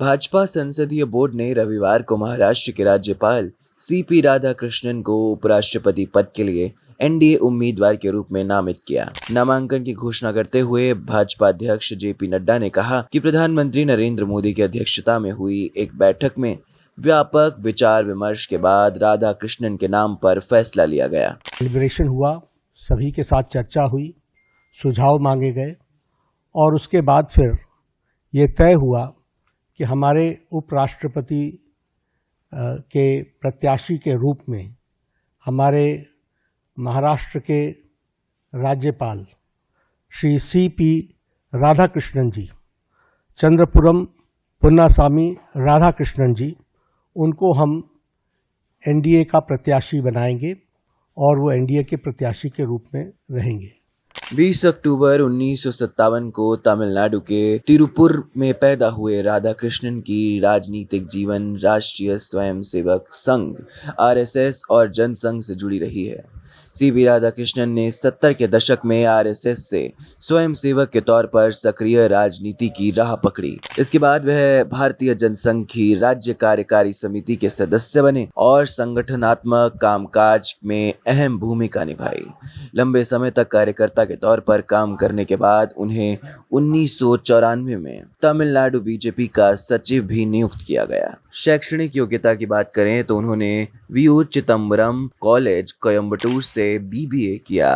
भाजपा संसदीय बोर्ड ने रविवार को महाराष्ट्र के राज्यपाल सीपी राधाकृष्णन को उपराष्ट्रपति पद के लिए एनडीए उम्मीदवार के रूप में नामित किया। नामांकन की घोषणा करते हुए भाजपा अध्यक्ष जेपी नड्डा ने कहा कि प्रधानमंत्री नरेंद्र मोदी की अध्यक्षता में हुई एक बैठक में व्यापक विचार विमर्श के बाद राधाकृष्णन के नाम पर फैसला लिया गया। डिलिब्रेशन हुआ, सभी के साथ चर्चा हुई, सुझाव मांगे गए और उसके बाद फिर ये तय हुआ कि हमारे उपराष्ट्रपति के प्रत्याशी के रूप में हमारे महाराष्ट्र के राज्यपाल श्री सीपी राधाकृष्णन जी, चंद्रपुरम पुन्नासामी राधाकृष्णन जी, उनको हम एनडीए का प्रत्याशी बनाएंगे और वो एनडीए के प्रत्याशी के रूप में रहेंगे। 20 अक्टूबर 1957 को तमिलनाडु के तिरुपुर में पैदा हुए राधाकृष्णन की राजनीतिक जीवन राष्ट्रीय स्वयंसेवक संघ आरएसएस और जनसंघ से जुड़ी रही है। सीपी राधाकृष्णन ने 70 के दशक में आरएसएस से स्वयंसेवक के तौर पर सक्रिय राजनीति की राह पकड़ी। इसके बाद वह भारतीय जनसंघ की राज्य कार्यकारी समिति के सदस्य बने और संगठनात्मक कामकाज में अहम भूमिका निभाई। लंबे समय तक कार्यकर्ता के तौर पर काम करने के बाद उन्हें 1994 में तमिलनाडु बीजेपी का सचिव भी नियुक्त किया गया। शैक्षणिक योग्यता की बात करें तो उन्होंने वीओ चिदम्बरम कॉलेज कोयम्बटूर से बीबीए किया।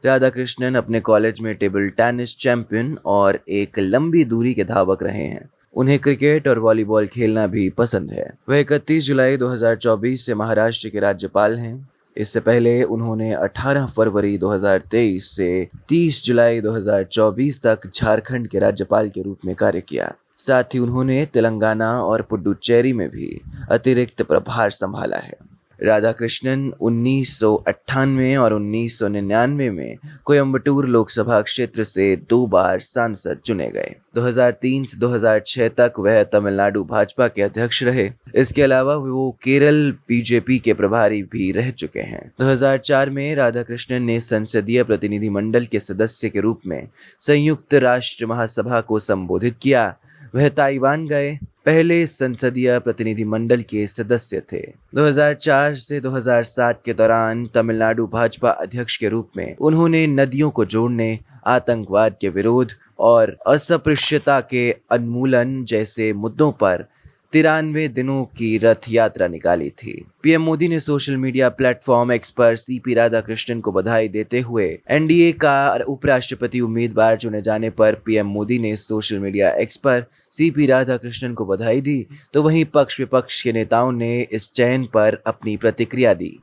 राधाकृष्णन अपने कॉलेज में टेबल टेनिस चैंपियन और एक लंबी दूरी के धावक रहे हैं। उन्हें क्रिकेट और वॉलीबॉल खेलना भी पसंद है। वह 31 जुलाई 2024 से महाराष्ट्र के राज्यपाल हैं। इससे पहले उन्होंने 18 फरवरी 2023 से 30 जुलाई 2024 तक झारखंड के राज्यपाल के रूप में कार्य किया। साथ ही उन्होंने तेलंगाना और पुडुचेरी में भी अतिरिक्त प्रभार संभाला है। राधाकृष्णन 1998 और 1999 में कोयम्बटूर लोकसभा क्षेत्र से 2 बार सांसद चुने गए। 2003 से 2006 तक वह तमिलनाडु भाजपा के अध्यक्ष रहे। इसके अलावा वो केरल बीजेपी के प्रभारी भी रह चुके हैं। 2004 में राधाकृष्णन ने संसदीय प्रतिनिधि मंडल के सदस्य के रूप में संयुक्त राष्ट्र महासभा को संबोधित किया। वह ताइवान गए पहले संसदीय प्रतिनिधि मंडल के सदस्य थे। 2004 से 2007 के दौरान तमिलनाडु भाजपा अध्यक्ष के रूप में उन्होंने नदियों को जोड़ने, आतंकवाद के विरोध और अस्पृश्यता के उन्मूलन जैसे मुद्दों पर 93 दिनों की रथ यात्रा निकाली थी। पीएम मोदी ने सोशल मीडिया प्लेटफॉर्म एक्स पर सीपी राधाकृष्णन को बधाई देते हुए एनडीए का उपराष्ट्रपति उम्मीदवार चुने जाने पर पीएम मोदी ने सोशल मीडिया एक्स पर सीपी राधाकृष्णन को बधाई दी, तो वहीं पक्ष विपक्ष के नेताओं ने इस चयन पर अपनी प्रतिक्रिया दी।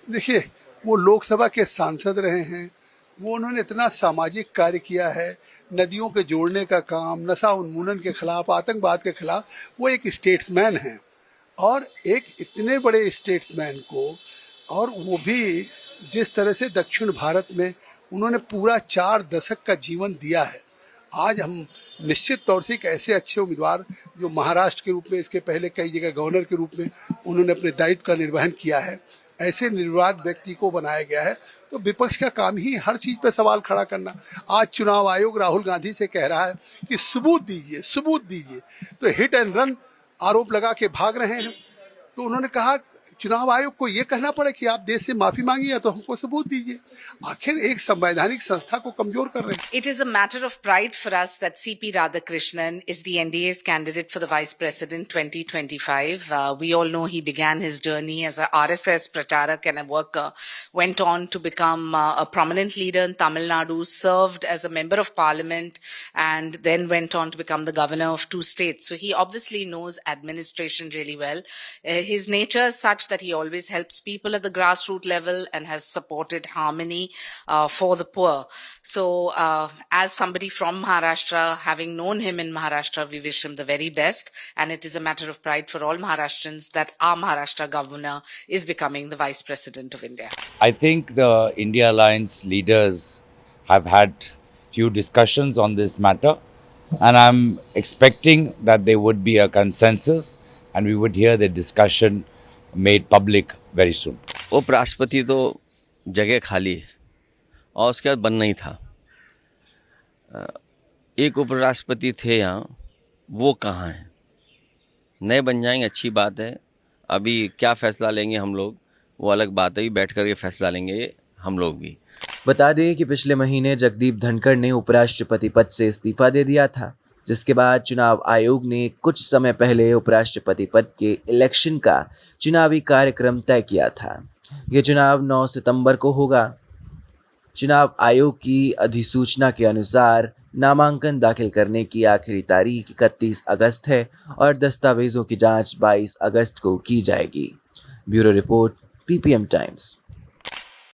देखिए, वो लोकसभा के सांसद रहे हैं, वो उन्होंने इतना सामाजिक कार्य किया है, नदियों के जोड़ने का काम, नशा उन्मूलन के खिलाफ, आतंकवाद के खिलाफ, वो एक स्टेट्समैन हैं। और एक इतने बड़े स्टेट्समैन को, और वो भी जिस तरह से दक्षिण भारत में उन्होंने पूरा 4 दशक का जीवन दिया है, आज हम निश्चित तौर से एक ऐसे अच्छे उम्मीदवार जो महाराष्ट्र के रूप में, इसके पहले कई जगह गवर्नर के रूप में उन्होंने अपने दायित्व का निर्वहन किया है, ऐसे निर्विवाद व्यक्ति को बनाया गया है। तो विपक्ष का काम ही हर चीज पे सवाल खड़ा करना। आज चुनाव आयोग राहुल गांधी से कह रहा है कि सबूत दीजिए, सबूत दीजिए, तो हिट एंड रन आरोप लगा के भाग रहे हैं। तो उन्होंने कहा चुनाव आयोग को ये कहना पड़े कि आप देश से माफी मांगिए तो हमको सबूत दीजिए। आखिर एक संवैधानिक संस्था को कमजोर कर रहे हैं। It is a matter of pride for us that CP Radhakrishnan is the NDA's candidate for the Vice President 2025. We all know he began his journey as a RSS pracharak and a worker, went on to become a prominent leader in Tamil Nadu, served as a member of parliament, and then went on to become the governor of 2 states. So he obviously knows administration really well. His nature is such that he always helps people at the grassroots level and has supported harmony for the poor. So as somebody from Maharashtra, having known him in Maharashtra, we wish him the very best, and it is a matter of pride for all Maharashtrians that our Maharashtra governor is becoming the Vice President of India. I think the India Alliance leaders have had few discussions on this matter, and I'm expecting that there would be a consensus and we would hear the discussion made public very soon. उपराष्ट्रपति तो जगह खाली है और उसके बाद बनना ही था। एक उपराष्ट्रपति थे यहाँ, वो कहाँ हैं? नए बन जाएंगे, अच्छी बात है। अभी क्या फैसला लेंगे हम लोग वो अलग बात है, बैठ कर ये फैसला लेंगे हम लोग भी। बता दें कि पिछले महीने जगदीप धनखड़ ने उपराष्ट्रपति पद से इस्तीफा दे दिया था, जिसके बाद चुनाव आयोग ने कुछ समय पहले उपराष्ट्रपति पद के इलेक्शन का चुनावी कार्यक्रम तय किया था। ये चुनाव 9 सितंबर को होगा। चुनाव आयोग की अधिसूचना के अनुसार नामांकन दाखिल करने की आखिरी तारीख 31 अगस्त है और दस्तावेजों की जांच 22 अगस्त को की जाएगी। Bureau report, ppm times.